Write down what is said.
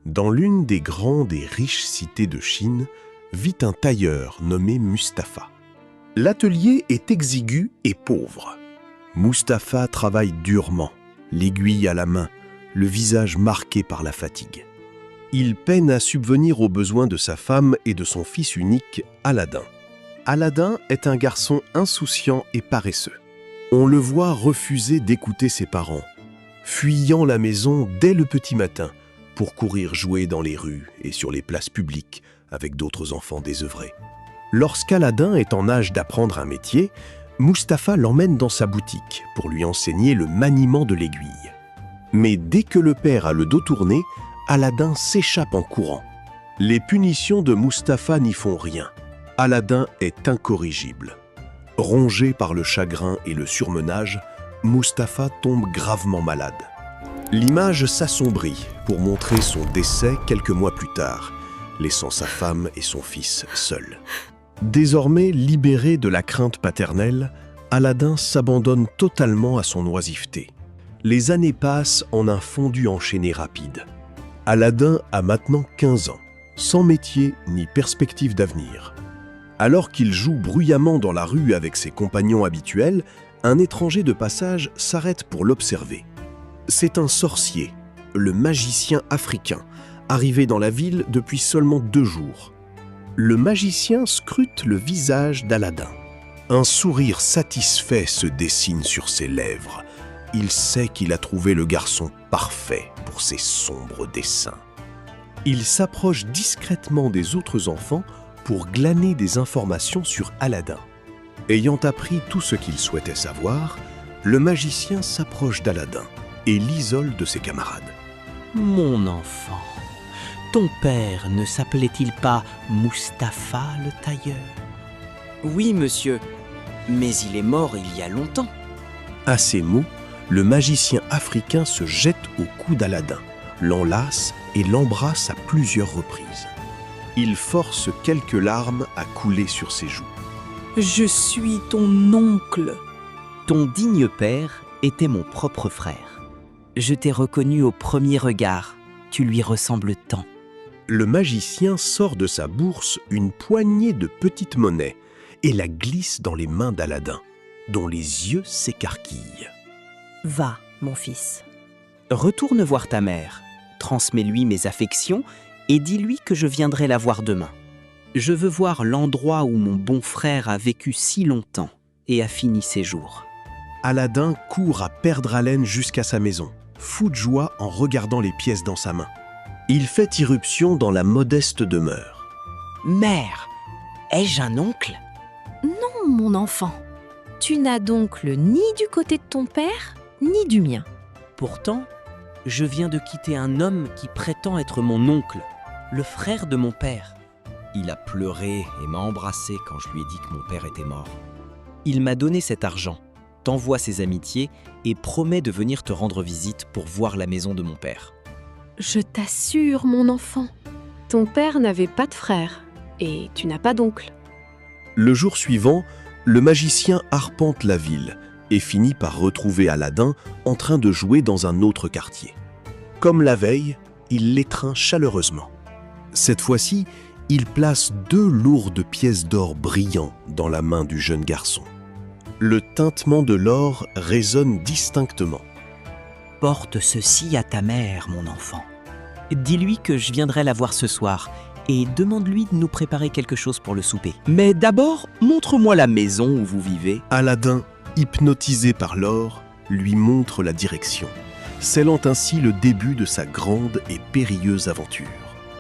Dans l'une des grandes et riches cités de Chine, vit un tailleur nommé Mustapha. L'atelier est exigu et pauvre. Mustapha travaille durement, l'aiguille à la main, le visage marqué par la fatigue. Il peine à subvenir aux besoins de sa femme et de son fils unique, Aladin. Aladin est un garçon insouciant et paresseux. On le voit refuser d'écouter ses parents, fuyant la maison dès le petit matin pour courir jouer dans les rues et sur les places publiques avec d'autres enfants désœuvrés. Lorsqu'Aladin est en âge d'apprendre un métier, Mustapha l'emmène dans sa boutique pour lui enseigner le maniement de l'aiguille. Mais dès que le père a le dos tourné, Aladin s'échappe en courant. Les punitions de Mustapha n'y font rien. Aladin est incorrigible. Rongé par le chagrin et le surmenage, Mustapha tombe gravement malade. L'image s'assombrit pour montrer son décès quelques mois plus tard, laissant sa femme et son fils seuls. Désormais libéré de la crainte paternelle, Aladin s'abandonne totalement à son oisiveté. Les années passent en un fondu enchaîné rapide. Aladin a maintenant 15 ans, sans métier ni perspective d'avenir. Alors qu'il joue bruyamment dans la rue avec ses compagnons habituels, un étranger de passage s'arrête pour l'observer. C'est un sorcier, le magicien africain, arrivé dans la ville depuis seulement 2 jours. Le magicien scrute le visage d'Aladin. Un sourire satisfait se dessine sur ses lèvres. Il sait qu'il a trouvé le garçon parfait pour ses sombres desseins. Il s'approche discrètement des autres enfants pour glaner des informations sur Aladin. Ayant appris tout ce qu'il souhaitait savoir, le magicien s'approche d'Aladin et l'isole de ses camarades. Mon enfant, ton père ne s'appelait-il pas Mustapha le tailleur? Oui, monsieur, mais il est mort il y a longtemps. À ces mots, le magicien africain se jette au cou d'Aladin, l'enlace et l'embrasse à plusieurs reprises. Il force quelques larmes à couler sur ses joues. Je suis ton oncle. Ton digne père était mon propre frère. Je t'ai reconnu au premier regard. Tu lui ressembles tant. Le magicien sort de sa bourse une poignée de petites monnaies et la glisse dans les mains d'Aladin, dont les yeux s'écarquillent. Va, mon fils. Retourne voir ta mère, transmets-lui mes affections et dis-lui que je viendrai la voir demain. Je veux voir l'endroit où mon bon frère a vécu si longtemps et a fini ses jours. Aladin court à perdre haleine jusqu'à sa maison, fou de joie en regardant les pièces dans sa main. Il fait irruption dans la modeste demeure. Mère, ai-je un oncle? Non, mon enfant. Tu n'as d'oncle ni du côté de ton père, ni du mien. Pourtant, je viens de quitter un homme qui prétend être mon oncle, le frère de mon père. Il a pleuré et m'a embrassé quand je lui ai dit que mon père était mort. Il m'a donné cet argent, t'envoie ses amitiés et promet de venir te rendre visite pour voir la maison de mon père. Je t'assure, mon enfant, ton père n'avait pas de frère et tu n'as pas d'oncle. Le jour suivant, le magicien arpente la ville et finit par retrouver Aladin en train de jouer dans un autre quartier. Comme la veille, il l'étreint chaleureusement. Cette fois-ci, il place 2 lourdes pièces d'or brillant dans la main du jeune garçon. Le tintement de l'or résonne distinctement. Porte ceci à ta mère, mon enfant. Dis-lui que je viendrai la voir ce soir et demande-lui de nous préparer quelque chose pour le souper. Mais d'abord, montre-moi la maison où vous vivez. Aladin, hypnotisé par l'or, lui montre la direction, scellant ainsi le début de sa grande et périlleuse aventure.